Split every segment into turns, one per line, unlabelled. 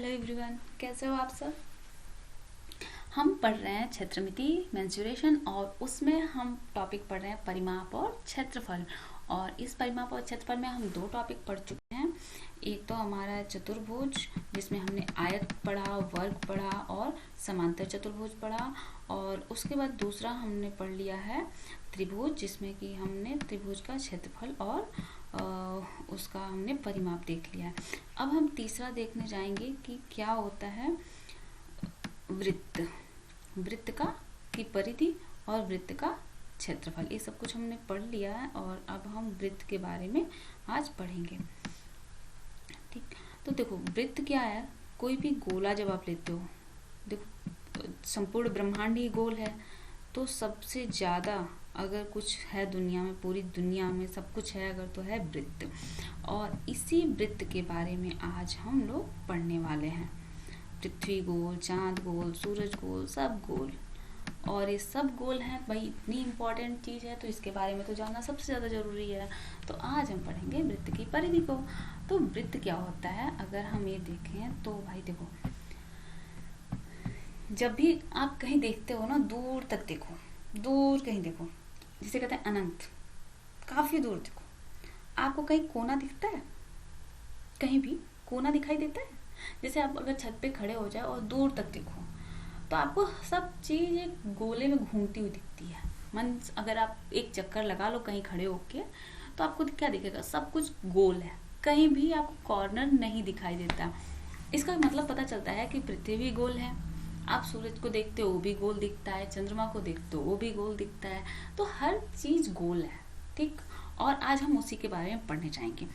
Hello everyone, कैसे हो आप सब। हम पढ़ रहे हैं क्षेत्रमिति मेंसुरेशन और उसमें हम टॉपिक पढ़ रहे हैं परिमाप और क्षेत्रफल। और इस परिमाप और क्षेत्रफल में हम दो टॉपिक पढ़ चुके हैं। एक तो हमारा चतुर्भुज जिसमें हमने आयत पढ़ा, वर्ग पढ़ा और समांतर चतुर्भुज पढ़ा। और उसके बाद दूसरा हमने पढ़ लिया है त्रिभुज, जिसमें कि हमने त्रिभुज का क्षेत्रफल और उसका हमने परिमाप देख लिया है। अब हम तीसरा देखने जाएंगे कि क्या होता है वृत्त, वृत्त का की परिधि और वृत्त का क्षेत्रफल। ये सब कुछ हमने पढ़ लिया है और अब हम वृत्त के बारे में आज पढ़ेंगे। ठीक, तो देखो वृत्त क्या है। कोई भी गोला जब आप लेते हो, देखो संपूर्ण ब्रह्मांड ही गोल है, तो सबसे ज़्यादा अगर कुछ है दुनिया में, पूरी दुनिया में सब कुछ है अगर, तो है वृत्त। और इसी वृत्त के बारे में आज हम लोग पढ़ने वाले हैं। पृथ्वी गोल, चांद गोल, सूरज गोल, सब गोल। और ये सब गोल हैं भाई, इतनी इम्पोर्टेंट चीज़ है तो इसके बारे में तो जानना सबसे ज़्यादा ज़रूरी है। तो आज हम पढ़ेंगे वृत्त की परिधि को। तो वृत्त क्या होता है अगर हम ये देखें तो भाई देखो, जब भी आप कहीं देखते हो ना, दूर तक देखो, दूर कहीं देखो, जिसे कहते हैं अनंत, काफी दूर देखो, आपको कहीं कोना दिखता है? कहीं भी कोना दिखाई देता है? जैसे आप अगर छत पे खड़े हो जाए और दूर तक देखो तो आपको सब चीज एक गोले में घूमती हुई दिखती है। मन अगर आप एक चक्कर लगा लो कहीं खड़े होके तो आपको क्या दिखेगा? सब कुछ गोल है, कहीं भी आपको कॉर्नर नहीं दिखाई देता। इसका मतलब पता चलता है कि पृथ्वी भी गोल है। आप सूरज को देखते हो वो भी गोल दिखता है, चंद्रमा को देखते हो वो भी गोल दिखता है, तो हर चीज गोल है। ठीक, और आज हम उसी के बारे में पढ़ने जाएंगे।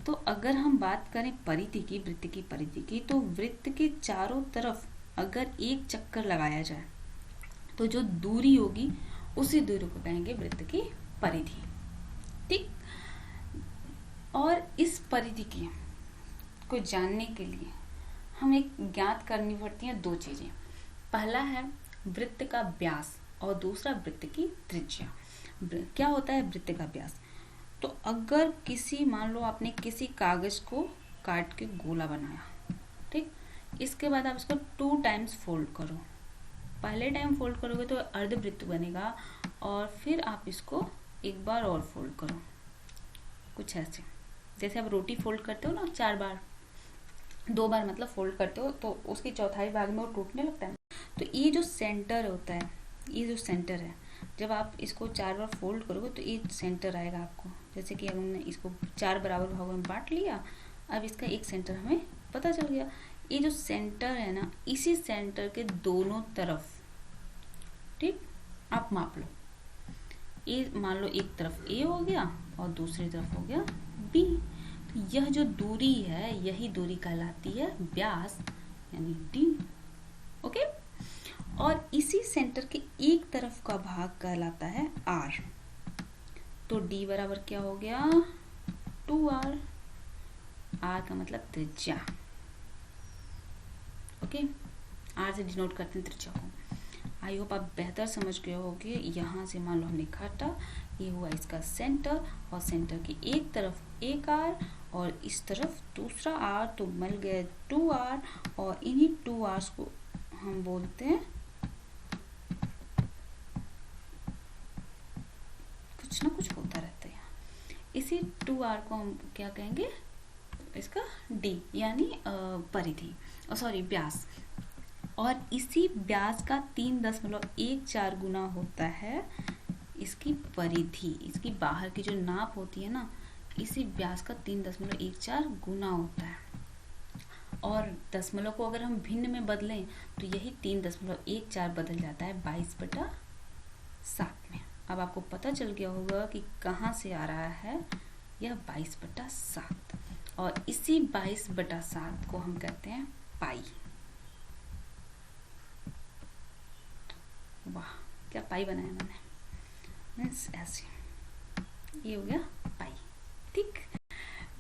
तो अगर हम बात करें परिधि की, वृत्त की परिधि की, तो वृत्त के चारों तरफ अगर एक चक्कर लगाया जाए तो जो दूरी होगी उसी दूरी को कहेंगे वृत्त की परिधि। ठीक, और इस परिधि की को जानने के लिए हमें ज्ञात करनी पड़ती हैं दो चीजें। पहला है वृत्त का व्यास और दूसरा वृत्त की त्रिज्या। क्या होता है वृत्त का व्यास? तो अगर किसी, मान लो आपने किसी कागज को काट के गोला बनाया, ठीक, इसके बाद आप इसको 2 टाइम्स फोल्ड करो। पहले टाइम फोल्ड करोगे तो अर्धवृत्त बनेगा और फिर आप इसको एक बार और फोल्ड करो, कुछ ऐसे। जैसे आप रोटी फोल्ड करते हो ना 4 बार, 2 बार मतलब फोल्ड करते हो तो उसकी चौथाई भाग में वो टूटने लगता है। तो ये जो सेंटर होता है, ये जो सेंटर है, जब आप इसको 4 बार फोल्ड करोगे तो ये सेंटर आएगा आपको। जैसे कि हमने इसको 4 बराबर भागों में बांट लिया, अब इसका एक सेंटर हमें पता चल गया। ये जो सेंटर है ना, इसी सेंटर के दोनों तरफ, ठीक, आप माप लो। ये मान लो एक तरफ ए हो गया और दूसरी तरफ हो गया बी। तो यह जो दूरी है, यही दूरी कहलाती है व्यास, यानी डी। ओके, और इसी सेंटर के एक तरफ का भाग कहलाता है आर। तो डी बराबर क्या हो गया? 2r। आर का मतलब त्रिज्या। ओके, आर से डिनोट करते हैं त्रिज्या को। आई होप आप बेहतर समझ गए होंगे। यहाँ से मान लो हमने काटा, ये हुआ इसका सेंटर और सेंटर की एक तरफ एक आर और इस तरफ दूसरा आर, तो मिल गए 2r। और इन्हीं 2r's को हम बोलते हैं, कुछ ना कुछ होता रहता है यहाँ, इसी 2r को हम क्या कहेंगे? इसका d यानी परिधि, सॉरी व्यास। और इसी व्यास का 3.14 गुना होता है इसकी परिधि। इसकी बाहर की जो नाप होती है ना, इसी व्यास का 3.14 गुना होता है। और दशमलव को अगर हम भिन्न में बदलें तो यही 3.14 बदल जाता है 22/7 में। अब आपको पता चल गया होगा कि कहाँ से आ रहा है यह 22/7। और इसी 22/7 को हम कहते हैं पाई। वाह, क्या पाई बनाया मैंने, मीन्स ऐसे, ये हो गया पाई। ठीक,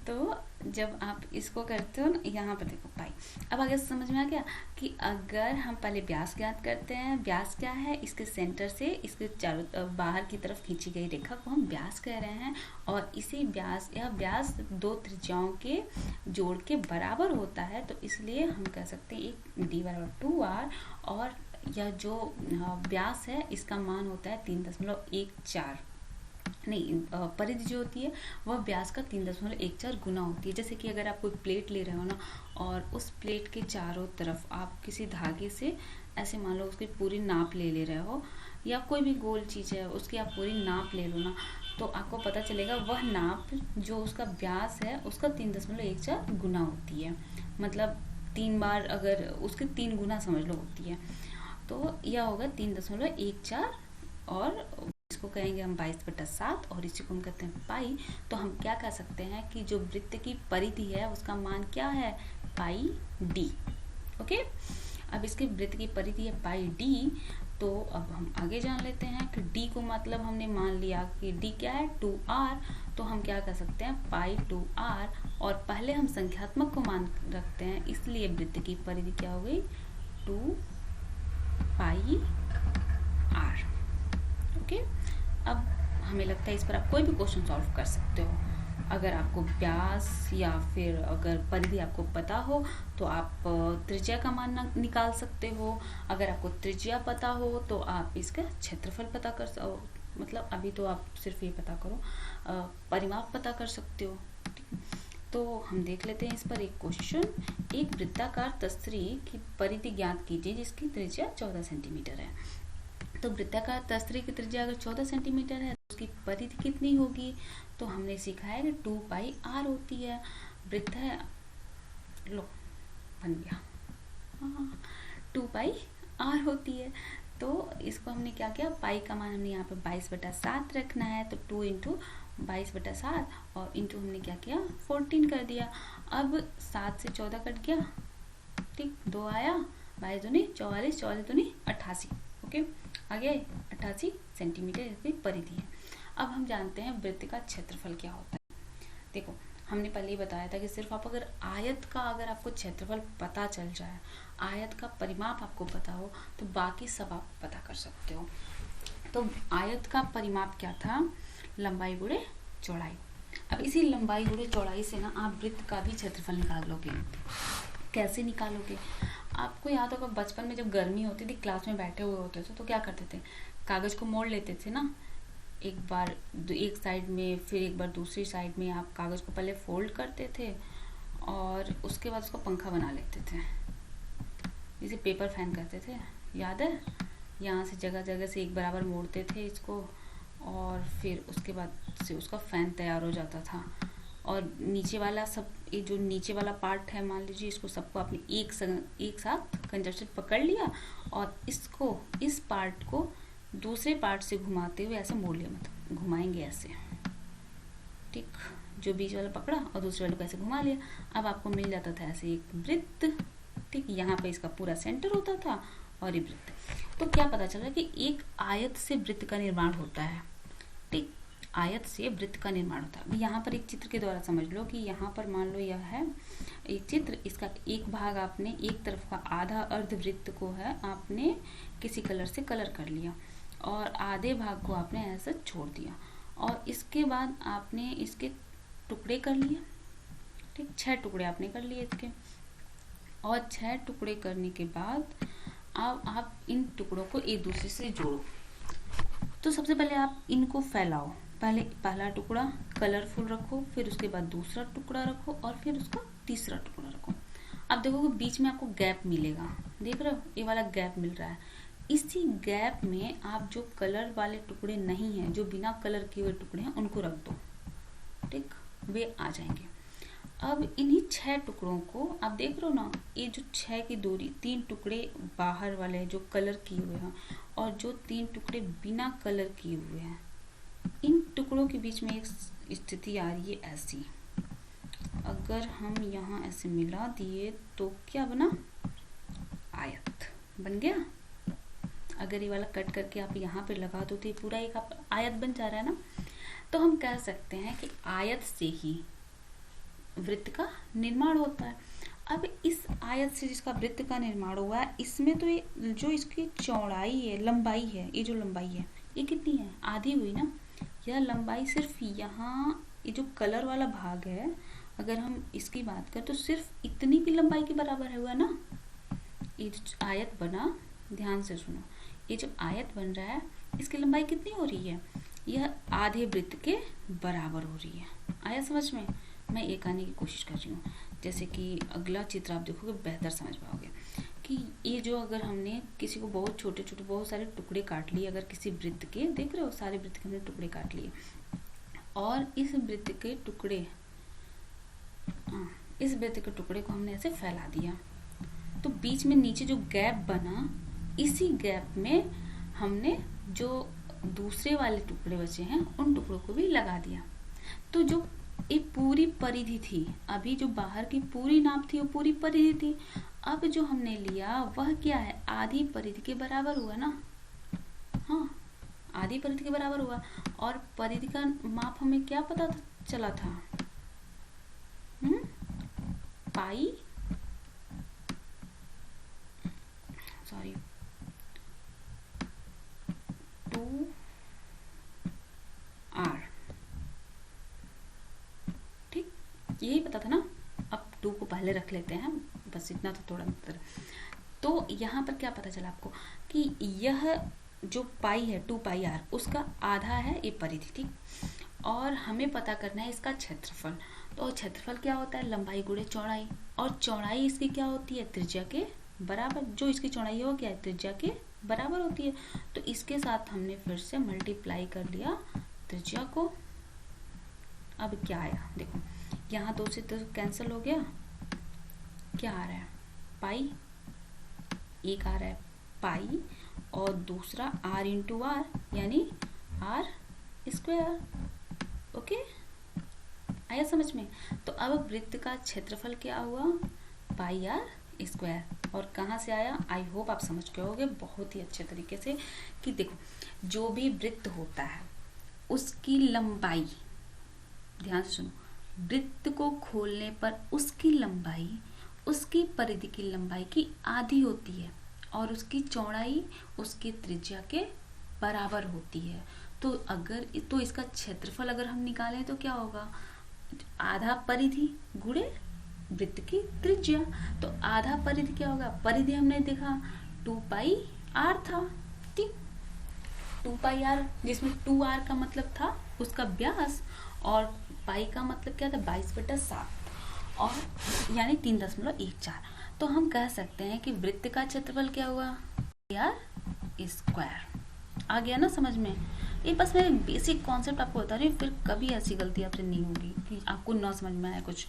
तो जब आप इसको करते हो ना, यहाँ पर देखो पाई। अब आगे समझ में आ गया कि अगर हम पहले व्यास ज्ञात करते हैं, व्यास क्या है, इसके सेंटर से इसके चारों बाहर की तरफ खींची गई रेखा को हम व्यास कह रहे हैं, और इसी व्यास या व्यास दो त्रिज्याओं के जोड़ के बराबर होता है, तो इसलिए हम कह सकते हैं एक d बराबर 2r, और यह जो व्यास है इसका मान होता है 3.14, नहीं परिधि जो होती है वह व्यास का 3.14 गुना होती है। जैसे कि अगर आप कोई प्लेट ले रहे हो ना, और उस प्लेट के चारों तरफ आप किसी धागे से ऐसे मान लो उसकी पूरी नाप ले रहे हो, या कोई भी गोल चीज़ है उसकी आप पूरी नाप ले लो ना, तो आपको पता चलेगा वह नाप जो उसका व्यास है उसका 3.14 गुना होती है। मतलब 3 बार, अगर उसके 3 गुना समझ लो होती है, तो यह होगा 3.14, और इसको कहेंगे हम 22/7, और इसी को हम कहते हैं पाई। तो हम क्या कह सकते हैं कि जो वृत्त की परिधि है उसका मान क्या है, पाई डी। ओके, अब इसके वृत्त की परिधि है पाई डी। तो अब हम आगे जान लेते हैं कि डी को मतलब हमने मान लिया कि डी क्या है 2r, तो हम क्या कर सकते हैं पाई 2r, और पहले हम संख्यात्मक को मान रखते हैं, इसलिए वृत्त की परिधि क्या हो गई 2 पाई r। ओके, अब हमें लगता है इस पर आप कोई भी क्वेश्चन सॉल्व कर सकते हो। अगर आपको व्यास या फिर अगर परिधि आपको पता हो तो आप त्रिज्या का मान निकाल सकते हो। अगर आपको त्रिज्या पता हो तो आप इसका क्षेत्रफल पता कर मतलब अभी तो आप सिर्फ ये पता करो, परिमाप पता कर सकते हो। तो हम देख लेते हैं इस पर एक क्वेश्चन। एक वृत्ताकार तस्तरी की परिधि ज्ञात कीजिए जिसकी त्रिज्या 14 सेंटीमीटर है। तो वृत्ताकार तस्तरी की त्रिज्या अगर 14 सेंटीमीटर है तो उसकी परिधि कितनी होगी, तो हमने सीखा है कि 2 पाई r होती है। वृत्त है, लो बन गया, 2 पाई r होती है। तो इसको हमने क्या किया, पाई का मान हमने यहाँ पे 22/7 रखना है, तो 2 इंटू 22/7 और इंटू हमने क्या किया 14 कर दिया। अब 7 से 14 कट गया, ठीक, 2 आया, 22 दूनी 44, 44 दूनी 88। ओके, आगे 88 सेंटीमीटर इसकी परिधि है। अब हम जानते हैं वृत्त का क्षेत्रफल क्या होता है। देखो, हमने पहले ही बताया था कि सिर्फ आप अगर आयत का अगर आपको क्षेत्रफल पता चल जाए, आयत का परिमाप आपको पता हो, तो बाकी सब आप पता कर सकते हो। तो आयत का परिमाप क्या था, लंबाई गुणे चौड़ाई। अब इसी लंबाई गुणे चौड़ाई से ना आप वृत्त का भी क्षेत्रफल निकाल लोगे। कैसे निकालोगे, आपको याद होगा बचपन में जब गर्मी होती थी, क्लास में बैठे हुए होते थे तो क्या करते थे, कागज को मोड़ लेते थे ना, एक बार एक साइड में फिर एक बार दूसरी साइड में, आप कागज को पहले फोल्ड करते थे और उसके बाद उसका पंखा बना लेते थे, जिसे पेपर फैन कहते थे, याद है। यहाँ से जगह जगह से एक बराबर मोड़ते थे इसको, और फिर उसके बाद से उसका फैन तैयार हो जाता था। और नीचे वाला सब, ये जो नीचे वाला पार्ट है, मान लीजिए इसको सबको आपने एक साथ कंजस्टेड पकड़ लिया, और इसको, इस पार्ट को दूसरे पार्ट से घुमाते हुए ऐसे मोड़ लिया, मतलब घुमाएंगे ऐसे, ठीक, जो बीच वाला पकड़ा और दूसरे वाले को ऐसे घुमा लिया। अब आपको मिल जाता था ऐसे एक वृत्त, ठीक, यहाँ पे इसका पूरा सेंटर होता था और ये वृत्त। तो क्या पता चला कि एक आयत से वृत्त का निर्माण होता है, ठीक, आयत से वृत्त का निर्माण होता है। यहाँ पर एक चित्र के द्वारा समझ लो कि यहाँ पर मान लो यह है एक चित्र, इसका एक भाग आपने, एक तरफ का आधा अर्धवृत्त को है आपने किसी कलर से कलर कर लिया, और आधे भाग को आपने ऐसा छोड़ दिया, और इसके बाद आपने इसके टुकड़े कर लिए, ठीक, 6 टुकड़े आपने कर लिए इसके, और 6 टुकड़े करने के बाद अब आप इन टुकड़ों को एक दूसरे से जोड़ो। तो सबसे पहले आप इनको फैलाओ, पहले पहला टुकड़ा कलरफुल रखो, फिर उसके बाद दूसरा टुकड़ा रखो, और फिर उसका तीसरा टुकड़ा रखो। अब देखोगे बीच में आपको गैप मिलेगा, देख रहे हो, ये वाला गैप मिल रहा है। इसी गैप में आप जो कलर वाले टुकड़े नहीं हैं, जो बिना कलर किए हुए टुकड़े हैं, उनको रख दो, ठीक, वे आ जाएंगे। अब इन्हीं 6 टुकड़ों को आप देख रहे हो ना, ये जो 6 की दूरी, 3 टुकड़े बाहर वाले जो कलर किए हुए हैं और जो 3 टुकड़े बिना कलर किए हुए हैं, इन टुकड़ों के बीच में एक स्थिति आ रही है ऐसी। अगर हम यहाँ ऐसे मिला दिए तो क्या बना, आयत बन गया। अगर ये वाला कट करके आप यहाँ पे लगा दो तो ये पूरा एक आप आयत बन जा रहा है ना। तो हम कह सकते हैं कि आयत से ही वृत्त का निर्माण होता है। अब इस आयत से जिसका वृत्त का निर्माण हुआ है, इसमें तो ये जो इसकी चौड़ाई है, लंबाई है, ये जो लंबाई है ये कितनी है, आधी हुई ना। यह लंबाई सिर्फ यहाँ ये जो कलर वाला भाग है, अगर हम इसकी बात करें तो सिर्फ इतनी की लंबाई के बराबर है हुआ ना। ये जो आयत बना, ध्यान से सुनो, ये जो आयत बन रहा है इसकी लंबाई कितनी हो रही है, यह आधे वृत्त के बराबर हो रही है। आया समझ में? मैं एक आने की कोशिश कर रही हूँ, जैसे कि अगला चित्र आप देखोगे बेहतर समझ पाओगे कि ये जो अगर हमने किसी को बहुत छोटे छोटे बहुत सारे टुकड़े काट लिए, अगर किसी वृत्त के, देख रहे हो सारे वृत्त के हमने टुकड़े काट लिए, और इस वृत्त के टुकड़े, इस वृत्त के टुकड़े को हमने ऐसे फैला दिया, तो बीच में नीचे जो गैप बना, इसी गैप में हमने जो दूसरे वाले टुकड़े बचे हैं उन टुकड़ों को भी लगा दिया। तो जो एक पूरी परिधि थी, अभी जो बाहर की पूरी नाप थी वो पूरी परिधि थी, अब जो हमने लिया वह क्या है, आधी परिधि के बराबर हुआ ना। हाँ, आधी परिधि के बराबर हुआ, और परिधि का माप हमें क्या पता चला था, पाई, सॉरी 2r, ठीक, यही पता था ना। अब 2 को पहले रख लेते हैं, बस इतना तो थोड़ा अंतर। तो यहाँ पर क्या पता चला आपको कि यह जो पाई है 2πr, उसका आधा है ये परिधि, ठीक, और हमें पता करना है इसका क्षेत्रफल। तो क्षेत्रफल क्या होता है, लंबाई गुणे चौड़ाई, और चौड़ाई इसकी क्या होती है, त्रिज्या के बराबर। जो इसकी चौड़ाई है वो क्या है, त्रिज्या के बराबर होती है। तो इसके साथ हमने फिर से मल्टीप्लाई कर लिया त्रिज्या को। अब क्या आया देखो, यहाँ 2 से 2 कैंसिल हो गया, क्या आ रहा है, पाई, एक आ रहा है पाई, और दूसरा r इंटू आर, यानी r स्क्वायर। ओके, आया समझ में? तो अब वृत्त का क्षेत्रफल क्या हुआ, पाई r स्क्वायर। और कहाँ से आया, आई होप आप समझ गए होगे बहुत ही अच्छे तरीके से कि देखो जो भी वृत्त होता है उसकी लंबाई, ध्यान से सुनो, वृत्त को खोलने पर उसकी लंबाई उसकी परिधि की लंबाई की आधी होती है, और उसकी चौड़ाई उसकी त्रिज्या के बराबर होती है। तो अगर तो इसका क्षेत्रफल अगर हम निकालें तो क्या होगा, आधा परिधि गुणे वृत्त की त्रिज्या। तो आधा परिधि क्या होगा, परिधि हमने देखा 2πr था, ठीक, 2πr, जिसमें 2r का मतलब था उसका व्यास, और पाई का मतलब क्या था, 22/7, और यानी 3.14। तो हम कह सकते हैं कि वृत्त का क्षेत्रफल क्या हुआ, r स्क्वायर। आ गया ना समझ में? ये बस मैं बेसिक कॉन्सेप्ट आपको बता रही हूँ, फिर कभी ऐसी गलती आपसे नहीं होगी कि आपको ना समझ में आया कुछ,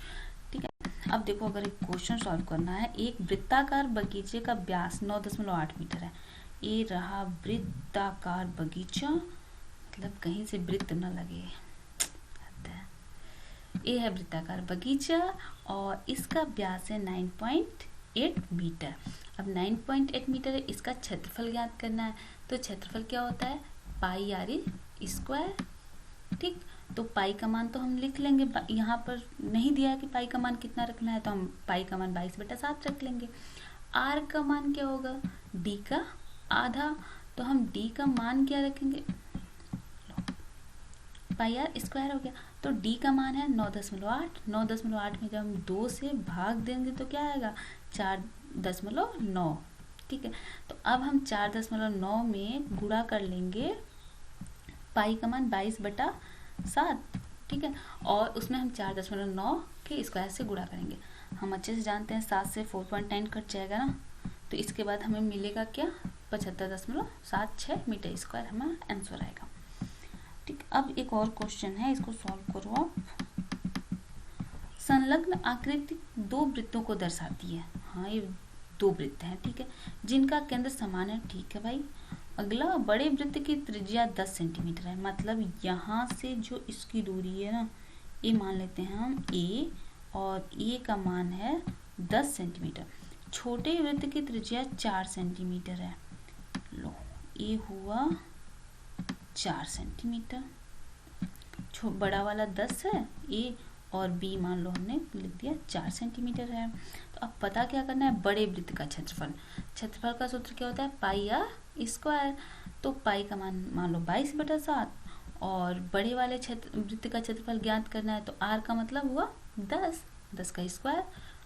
ठीक है। अब देखो, अगर एक क्वेश्चन सॉल्व करना है, एक वृत्ताकार बगीचे का व्यास 9.8 मीटर है। ये रहा वृत्ताकार बगीचा, मतलब कहीं से वृत्त न लगे, ये है वृत्ताकार बगीचा, और इसका व्यास है 9.8 मीटर। अब 9.8 मीटर है, इसका क्षेत्रफल ज्ञात करना है। तो क्षेत्रफल क्या होता है, पाई r स्क्वायर, ठीक। तो पाई का मान तो हम लिख लेंगे, यहाँ पर नहीं दिया है कि पाई का मान कितना रखना है, तो हम पाई का मान 22/7 रख लेंगे। r का मान क्या होगा, d का आधा, तो हम d का मान क्या रखेंगे, पाई r स्क्वायर हो गया। तो d का मान है 9.8, 9.8 में जब हम 2 से भाग देंगे तो क्या आएगा, 4.9, ठीक है। तो अब हम 4.9 में गुणा कर लेंगे पाई का मान 22/7, ठीक है, और उसमें हम 4.9 के स्क्वायर से गुणा करेंगे। हम अच्छे से जानते हैं 7 से 4.9 कट जाएगा ना, तो इसके बाद हमें मिलेगा क्या, 75.76 मीटर स्क्वायर हमारा आंसर आएगा, ठीक। अब एक और क्वेश्चन है, इसको सॉल्व करो आप। संलग्न आकृति 2 वृत्तों को दर्शाती है। हाँ, ये 2 वृत्त हैं, ठीक है, जिनका केंद्र समान है, ठीक है भाई। अगला, बड़े वृत्त की त्रिज्या 10 सेंटीमीटर है, मतलब यहाँ से जो इसकी दूरी है ना, ये मान लेते हैं हम a, और a का मान है 10 सेंटीमीटर। छोटे वृत्त की त्रिज्या 4 सेंटीमीटर है, लो ये हुआ 4 सेंटीमीटर, बड़ा वाला 10 है ये, और बी मान लो हमने लिख दिया 4 सेंटीमीटर है। तो अब पता क्या करना है, बड़े वृत्त का क्षेत्रफल। क्षेत्रफल का सूत्र क्या होता है, पाई आर स्क्वायर। तो पाई का मान मान लो 22/7 और बड़े वाले वृत्त का क्षेत्रफल ज्ञात करना है तो आर का मतलब हुआ 10 का स्क्वायर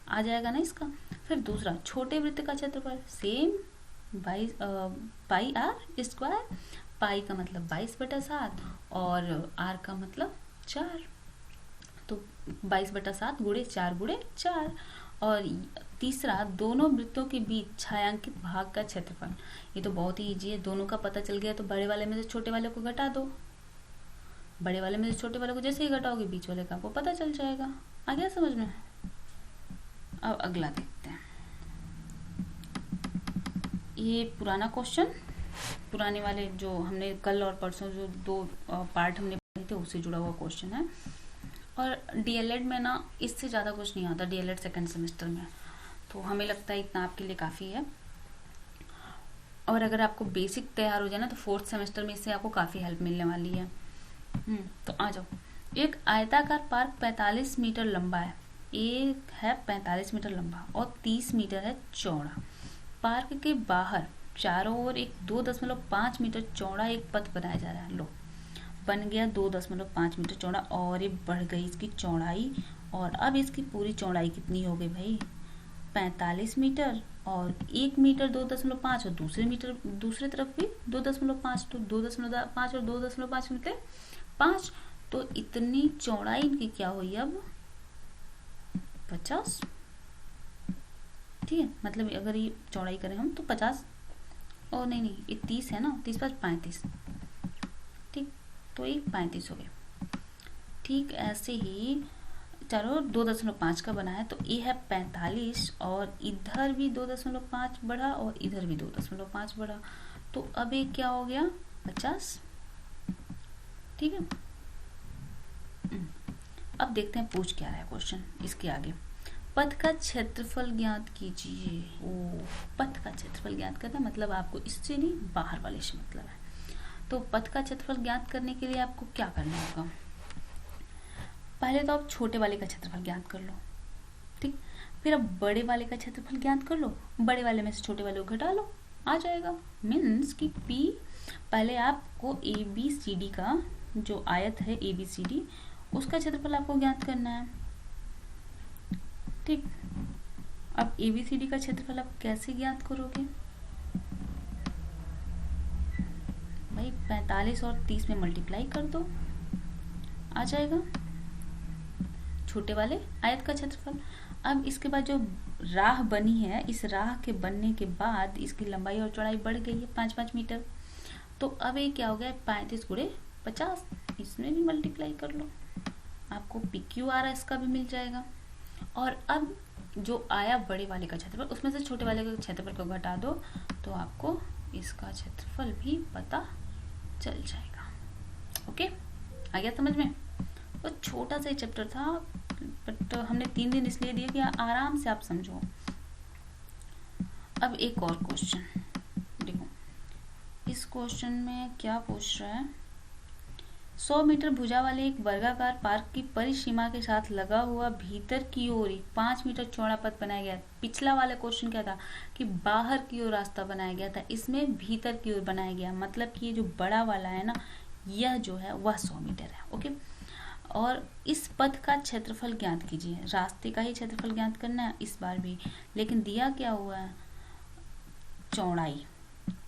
आ जाएगा ना इसका। फिर दूसरा छोटे वृत्त का क्षेत्रफल सेम पाई आर स्क्वायर, पाई का मतलब 22/7 और आर का मतलब 4, तो 22/7 गुणे 4 और तीसरा दोनों वृत्तों के बीच छायांकित भाग का क्षेत्रफल। ये तो बहुत ही इजी है, दोनों का पता चल गया तो बड़े वाले में से छोटे वाले को घटा दो। बड़े वाले में से छोटे वाले को जैसे ही घटाओगे बीच वाले का आपको पता चल जाएगा। आ गया समझ में। अब अगला देखते हैं, ये पुराना क्वेश्चन, पुराने वाले जो हमने कल और परसों जो 2 पार्ट हमने पढ़े थे उससे जुड़ा हुआ क्वेश्चन है। और डीएलएड में ना इससे ज़्यादा कुछ नहीं आता, डीएलएड सेकंड सेमेस्टर में, तो हमें लगता है इतना आपके लिए काफ़ी है। और अगर आपको बेसिक तैयार हो जाए ना तो 4th सेमेस्टर में इससे आपको काफ़ी हेल्प मिलने वाली है। तो आ जाओ। एक आयताकार पार्क 45 मीटर लंबा है, एक है 45 मीटर लंबा और 30 मीटर है चौड़ा। पार्क के बाहर चारों ओर एक 2.5 मीटर चौड़ा एक पथ बनाया जा रहा है। लो, बन गया 2.5 मीटर चौड़ा और ये बढ़ गई इसकी चौड़ाई। और अब इसकी पूरी चौड़ाई कितनी हो गई भाई, 45 मीटर और 1 मीटर 2.5 और दूसरे तरफ भी 2.5, तो 2.5 और 2.5 मतलब 5। तो इतनी चौड़ाई इनकी क्या हुई अब 50। ठीक है, मतलब अगर ये चौड़ाई करें हम तो 50 और नहीं ये 30 है ना, 30 + 35, ठीक, तो ये 35 हो गया। ठीक ऐसे ही चारों 2.5 का बना है तो ये है 45 और इधर भी 2.5 बढ़ा और इधर भी 2.5 बढ़ा, तो अब ये क्या हो गया 50। ठीक है, अब देखते हैं पूछ क्या रहा है क्वेश्चन इसके आगे। पथ का क्षेत्रफल ज्ञात कीजिए। पथ का क्षेत्रफल ज्ञात करना मतलब आपको इससे नहीं बाहर वाले से मतलब है। तो पथ का क्षेत्रफल ज्ञात करने के लिए आपको क्या करना होगा, पहले तो आप छोटे वाले का क्षेत्रफल ज्ञात कर लो, ठीक, फिर अब बड़े वाले का क्षेत्रफल ज्ञात कर लो, बड़े वाले में से छोटे वाले को घटा लो, आ जाएगा। मीन्स कि P, पहले आपको ABCD का जो आयत है ABCD उसका क्षेत्रफल आपको ज्ञात करना है। ठीक, अब ABCD का क्षेत्रफल आप कैसे ज्ञात करोगे भाई, 45 और 30 में मल्टीप्लाई कर दो, आ जाएगा छोटे वाले आयत का क्षेत्रफल। अब इसके बाद जो राह बनी है, इस राह के बनने के बाद इसकी लंबाई और चौड़ाई बढ़ गई है 5-5 मीटर। तो अब ये क्या हो गया 35 × 50, इसमें भी मल्टीप्लाई कर लो, आपको PQR इसका भी मिल जाएगा। और अब जो आया बड़े वाले का क्षेत्रफल उसमें से छोटे वाले के क्षेत्रफल को घटा दो तो आपको इसका क्षेत्रफल भी पता चल जाएगा। ओके, आ गया समझ में। तो छोटा सा चैप्टर था बट हमने 3 दिन इसलिए दिए कि आराम से आप समझो। अब एक और क्वेश्चन देखो, इस क्वेश्चन में क्या पूछ रहा है, 100 मीटर भुजा वाले एक वर्गाकार पार्क की परिसीमा के साथ लगा हुआ भीतर की ओर 5 मीटर चौड़ा पथ बनाया गया। पिछला वाला क्वेश्चन क्या था कि बाहर की ओर रास्ता बनाया गया था, इसमें भीतर की ओर बनाया गया, मतलब कि ये जो बड़ा वाला है ना, यह जो है वह 100 मीटर है। ओके, और इस पथ का क्षेत्रफल ज्ञात कीजिए। रास्ते का ही क्षेत्रफल ज्ञात करना है इस बार भी, लेकिन दिया क्या हुआ है चौड़ाई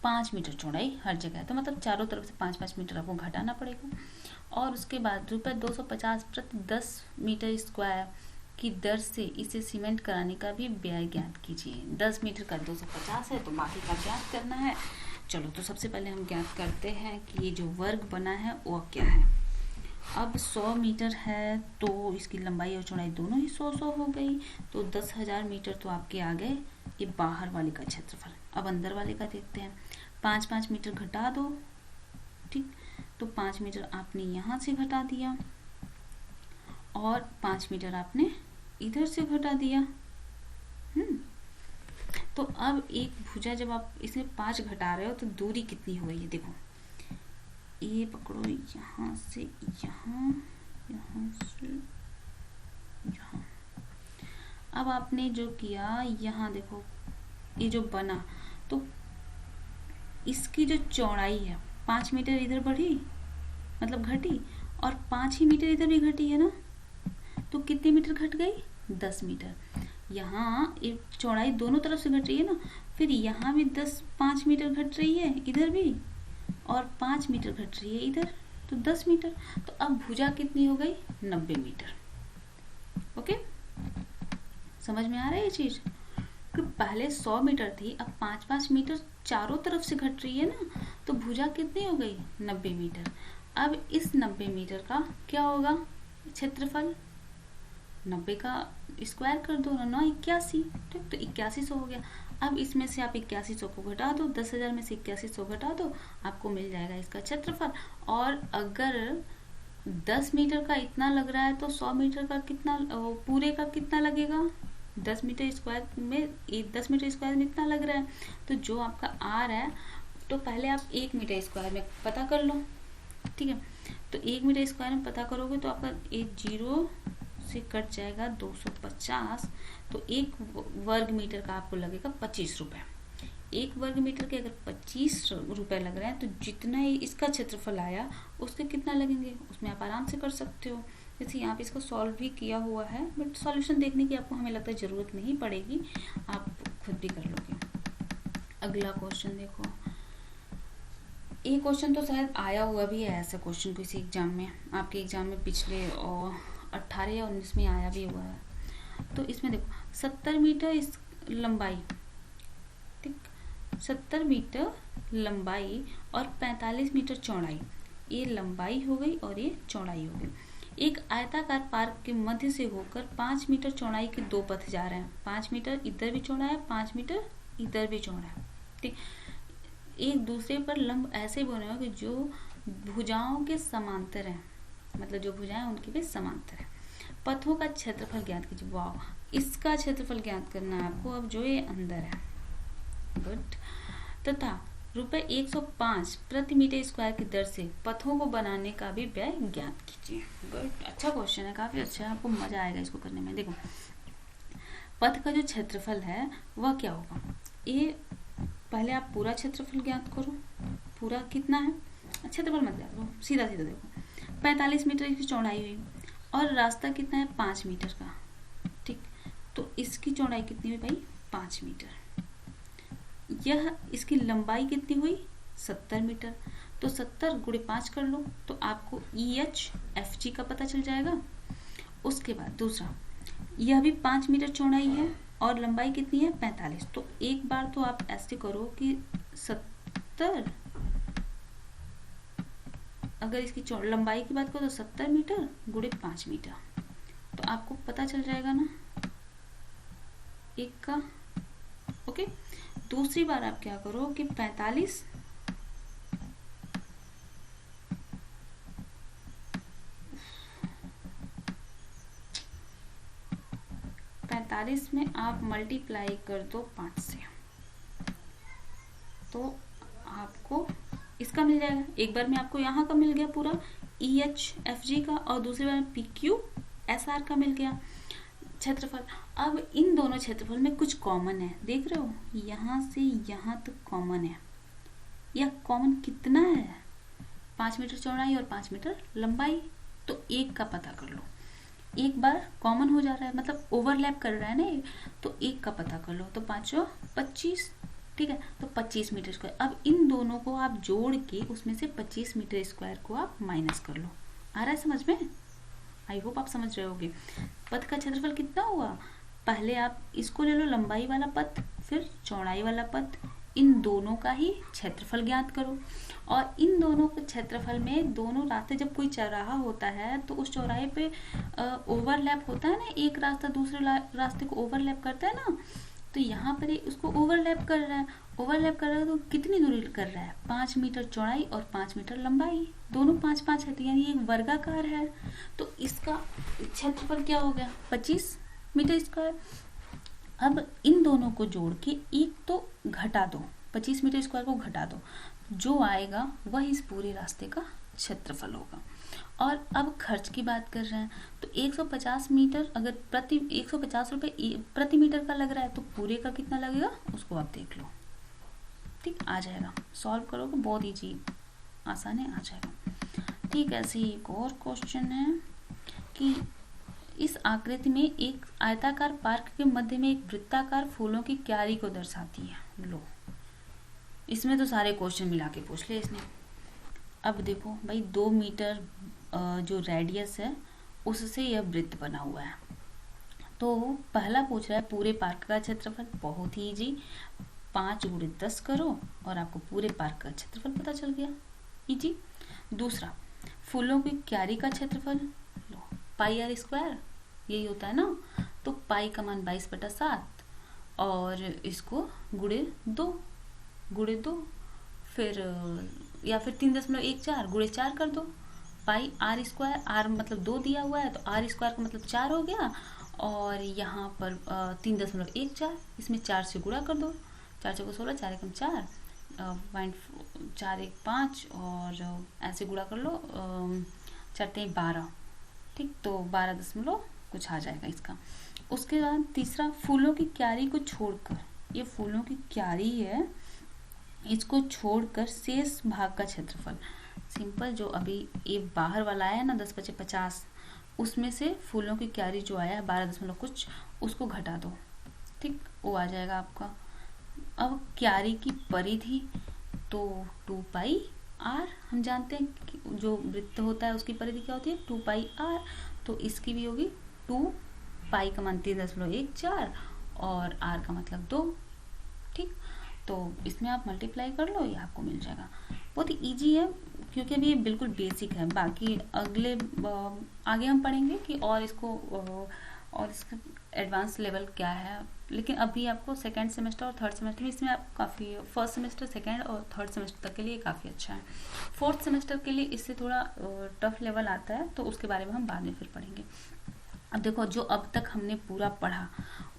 5 मीटर चौड़ाई हर जगह है, तो मतलब चारों तरफ से 5-5 मीटर आपको घटाना पड़ेगा। और उसके बाद ₹250 प्रति 10 मीटर स्क्वायर की दर से इसे सीमेंट कराने का भी व्यय ज्ञात कीजिए। 10 मीटर का 250 है तो बाकी का ज्ञात करना है। चलो, तो सबसे पहले हम ज्ञात करते हैं कि ये जो वर्ग बना है वो क्या है। अब 100 मीटर है तो इसकी लंबाई और चौड़ाई दोनों ही 100 हो गई, तो 10,000 मीटर तो आपके आ गए ये बाहर वाले का क्षेत्रफल। अब अंदर वाले का देखते हैं, 5-5 मीटर घटा दो, ठीक, तो 5 मीटर आपने यहाँ से घटा दिया और 5 मीटर आपने इधर से घटा दिया। तो अब एक भुजा जब आप इसमें 5 घटा रहे हो तो दूरी कितनी हो गई है, देखो ये पकड़ो, यहाँ से यहाँ, यहाँ से यहाँ। अब आपने जो किया यहाँ देखो, ये जो बना, तो इसकी जो चौड़ाई है 5 मीटर इधर बढ़ी, मतलब घटी, और 5 ही मीटर इधर भी घटी है ना, तो कितने मीटर घट गई? 10 मीटर। यहाँ एक चौड़ाई दोनों तरफ से घट रही है ना, फिर यहाँ भी 5 मीटर घट रही है इधर भी, और 5 मीटर घट रही है इधर, तो 10 मीटर। तो अब भुजा कितनी हो गई? 90 मीटर। ओके, समझ में आ रहा है ये चीज? कि पहले 100 मीटर थी, अब 5-5 मीटर चारों तरफ से घट रही है ना, तो भुजा कितनी हो गई? 90 मीटर। अब इस 90 मीटर का क्या होगा क्षेत्रफल? 90 का स्क्वायर कर दो ना, 81, ठीक, तो 8100 हो गया। अब इसमें से आप 8100 को घटा दो, 10,000 में से 8100 घटा दो, आपको मिल जाएगा इसका क्षेत्रफल। और अगर 10 मीटर का इतना लग रहा है, तो 100 मीटर का कितना, पूरे का कितना लगेगा? 10 मीटर स्क्वायर में, 10 मीटर स्क्वायर में इतना लग रहा है, तो जो आपका आर है, तो पहले आप 1 मीटर स्क्वायर में पता कर लो, ठीक है। तो 1 मीटर स्क्वायर में पता करोगे तो आपका एक 0 से कट जाएगा 250, तो 1 वर्ग मीटर का आपको लगेगा 25 रुपए। 1 वर्ग मीटर के अगर 25 रुपए लग रहे हैं, तो जितना ही इसका क्षेत्रफल आया उसके कितना लगेंगे, उसमें आप आराम से कर सकते हो। जैसे यहाँ पे इसको सॉल्व भी किया हुआ है, बट सॉल्यूशन देखने की आपको हमें लगता है ज़रूरत नहीं पड़ेगी, आप खुद भी कर लोगे। अगला क्वेश्चन देखो, ये क्वेश्चन तो शायद आया हुआ भी है, ऐसा क्वेश्चन किसी एग्जाम में, आपके एग्जाम में पिछले 18 या 19 में आया भी हुआ है। तो इसमें देखो 70 मीटर इस लंबाई, ठीक, 70 मीटर लंबाई और 45 मीटर चौड़ाई, ये लंबाई हो गई और ये चौड़ाई हो गई। एक आयताकार पार्क के मध्य से होकर 5 मीटर चौड़ाई के 2 पथ जा रहे हैं। 5 मीटर इधर भी चौड़ा है, 5 मीटर इधर भी चौड़ा है, ठीक। एक दूसरे पर लंब ऐसे बने हो कि जो भुजाओं के समांतर हैं, मतलब जो भुजाएं उनके भी समांतर है। पथों का क्षेत्रफल ज्ञात कीजिए। वाह, इसका क्षेत्रफल ज्ञात करना है आपको। अब जो ये अंदर है, गुड, तथा ₹105 प्रति मीटर स्क्वायर की दर से पथों को बनाने का भी व्यय ज्ञात कीजिए। गुड, अच्छा क्वेश्चन है, काफी अच्छा है, आपको मजा आएगा इसको करने में। देखो, पथ का जो क्षेत्रफल है वह क्या होगा, ये पहले आप पूरा क्षेत्रफल ज्ञात करो। पूरा कितना है, क्षेत्रफल मत ज्ञात करो, सीधा सीधा देखो। 45 मीटर की चौड़ाई हुई और रास्ता कितना है? 5 मीटर का, ठीक। तो इसकी चौड़ाई कितनी हुई भाई? 5 मीटर। यह इसकी लंबाई कितनी हुई? 70 मीटर। तो 70 गुणे 5 कर लो, तो आपको EHFG का पता चल जाएगा। उसके बाद दूसरा, यह भी 5 मीटर चौड़ाई है और लंबाई कितनी है? 45। तो एक बार तो आप ऐसे करो कि 70, अगर इसकी लंबाई की बात करो तो 70 मीटर गुणे 5 मीटर, तो आपको पता चल जाएगा ना एक का। ओके, दूसरी बार आप क्या करो कि 45 में आप मल्टीप्लाई कर दो 5 से, तो आपको इसका मिल जाएगा। एक बार में आपको यहाँ का मिल गया पूरा EHFG का, और दूसरी बार PQSR का मिल गया क्षेत्रफल। अब इन दोनों क्षेत्रफल में कुछ कॉमन है, देख रहे हो, यहाँ से यहाँ तक कॉमन है। यह कॉमन कितना है? 5 मीटर चौड़ाई और 5 मीटर लंबाई। तो एक का पता कर लो, एक बार कॉमन हो जा रहा है, मतलब ओवरलैप कर रहा है ना, तो एक का पता कर लो, तो 5 25, ठीक है, तो 25 मीटर स्क्वायर। अब इन दोनों को आप जोड़ के उसमें से 25 मीटर स्क्वायर को आप माइनस कर लो। आ रहा है समझ में? आई होप आप समझ रहे होगे। पथ का क्षेत्रफल कितना हुआ, पहले आप इसको ले लो लंबाई वाला पथ, फिर चौड़ाई वाला पथ, इन दोनों का ही क्षेत्रफल ज्ञात करो। और इन दोनों के क्षेत्रफल में दोनों रास्ते, जब कोई चौराहा होता है तो उस चौराहे पे ओवरलैप होता है ना, एक रास्ता दूसरे रास्ते को ओवरलैप करता है ना, तो यहाँ पर उसको ओवरलैप कर रहा है। ओवरलैप कर रहा है तो कितनी दूरी कर रहा है? 5 मीटर चौड़ाई और 5 मीटर लंबाई, दोनों 5-5 है, तो यानी एक वर्गाकार है। तो इसका क्षेत्रफल क्या हो गया? 25 मीटर स्क्वायर। अब इन दोनों को जोड़ के एक तो घटा दो, 25 मीटर स्क्वायर को घटा दो, जो आएगा वह इस पूरे रास्ते का क्षेत्रफल होगा। और अब खर्च की बात कर रहे हैं तो 150 मीटर अगर प्रति 150 रुपये प्रति मीटर का लग रहा है तो पूरे का कितना लगेगा उसको आप देख लो। ठीक, आ जाएगा, सॉल्व करोगे बहुत ईजी आसान है, आ जाएगा। ठीक, ऐसे ही एक और क्वेश्चन है कि इस आकृति में एक आयताकार पार्क के मध्य में एक वृत्ताकार फूलों की क्यारी को दर्शाती है। लो, इसमें तो सारे क्वेश्चन मिला के पूछ ले इसने। अब देखो भाई 2 मीटर जो रेडियस है उससे यह वृत्त बना हुआ है। तो पहला पूछ रहा है पूरे पार्क का क्षेत्रफल, बहुत ही इजी, 5 × 10 करो और आपको पूरे पार्क का क्षेत्रफल पता चल गया, इजी। दूसरा, फूलों की क्यारी का क्षेत्रफल, लो πr², यही होता है ना, तो पाई का मान 22/7 और इसको गुणे 2 फिर या फिर 3.14 गुणे 4 कर दो, पाई r², r मतलब 2 दिया हुआ है तो r² का मतलब 4 हो गया और यहाँ पर 3.14, इसमें 4 से गुणा कर दो, 4 × 16, 4 × 4 4 1 5 और ऐसे गुणा कर लो, 4 3 12, ठीक, तो 12 कुछ आ जाएगा इसका। उसके बाद तीसरा, फूलों की क्यारी को छोड़कर, ये फूलों की क्यारी है, इसको छोड़कर शेष भाग का क्षेत्रफल, सिंपल, जो अभी ये बाहर वाला आया ना 10×50, उसमें से फूलों की क्यारी जो आया है 12 कुछ, उसको घटा दो, ठीक, वो आ जाएगा आपका। अब क्यारी की परिधि तो 2πr, हम जानते हैं कि जो वृत्त होता है उसकी परिधि क्या होती है 2πr, तो इसकी भी होगी 2, पाई का मान 3.14 और r का मतलब 2, ठीक, तो इसमें आप मल्टीप्लाई कर लो, ये आपको मिल जाएगा। बहुत ही ईजी है क्योंकि अभी ये बिल्कुल बेसिक है, बाकी अगले आगे हम पढ़ेंगे कि और इसका एडवांस लेवल क्या है, लेकिन अभी आपको सेकेंड सेमेस्टर और थर्ड सेमेस्टर में इसमें आप काफ़ी, फर्स्ट सेमेस्टर सेकेंड और थर्ड सेमेस्टर तक के लिए काफ़ी अच्छा है। फोर्थ सेमेस्टर के लिए इससे थोड़ा टफ लेवल आता है, तो उसके बारे में हम बाद में फिर पढ़ेंगे। अब देखो, जो अब तक हमने पूरा पढ़ा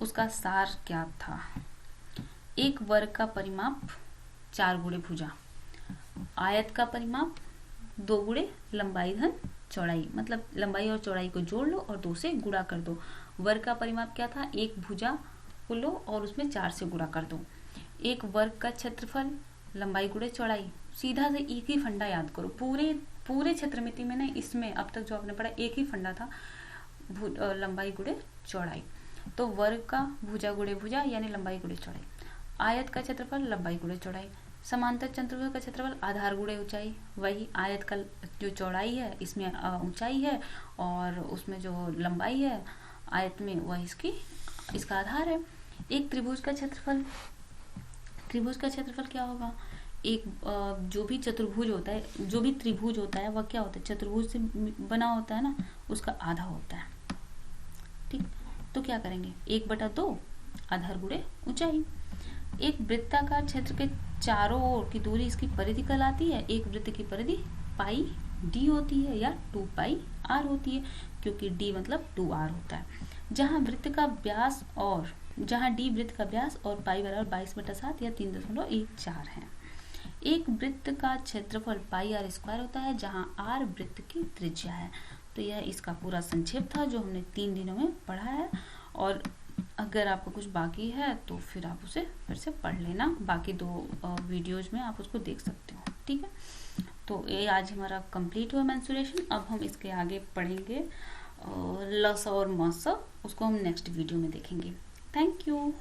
उसका सार क्या था। एक वर्ग का परिमाप 4 गुणे भुजा, आयत का परिमाप 2 गुणे लंबाई धन चौड़ाई, मतलब लंबाई और चौड़ाई को जोड़ लो और 2 से गुणा कर दो। वर्ग का परिमाप क्या था, एक भुजा को लो और उसमें 4 से गुणा कर दो। एक वर्ग का क्षेत्रफल लंबाई गुणे चौड़ाई, सीधा से एक ही फंडा याद करो, पूरे क्षेत्रमिति में ना, इसमें अब तक जो आपने पढ़ा एक ही फंडा था, लंबाई गुणे चौड़ाई, तो वर्ग का भुजा गुणे भुजा यानी लंबाई गुणे चौड़ाई, आयत का क्षेत्रफल लंबाई गुणे चौड़ाई, समांतर चतुर्भुज का क्षेत्रफल आधार गुणे ऊंचाई, वही आयत का जो चौड़ाई है इसमें ऊंचाई है और उसमें जो लंबाई है आयत में वह इसका आधार है। एक त्रिभुज का क्षेत्रफल क्या होगा, एक जो भी चतुर्भुज होता है, जो भी त्रिभुज होता है वह क्या होता है, चतुर्भुज से बना होता है ना, उसका आधा होता है, ठीक, तो क्या करेंगे 1/2 आधार गुणे ऊंचाई। एक वृत्ताकार क्षेत्र के चारों ओर की दूरी इसकी परिधि कहलाती है। एक वृत्त की परिधि πd होती है या 2πr होती है, क्योंकि d मतलब 2r होता है। जहां d वृत्त का व्यास और पाई बराबर 22/7 या 3.14 है। एक वृत्त का क्षेत्रफल πr² होता है, जहां r वृत्त की त्रिज्या है। तो यह इसका पूरा संक्षेप था जो हमने 3 दिनों में पढ़ा है, और अगर आपको कुछ बाकी है तो फिर आप उसे फिर से पढ़ लेना, बाकी 2 वीडियोज में आप उसको देख सकते हो, ठीक है। तो ये आज हमारा कंप्लीट हुआ मेंसुरेशन। अब हम इसके आगे पढ़ेंगे लस और मस, उसको हम नेक्स्ट वीडियो में देखेंगे। Thank you.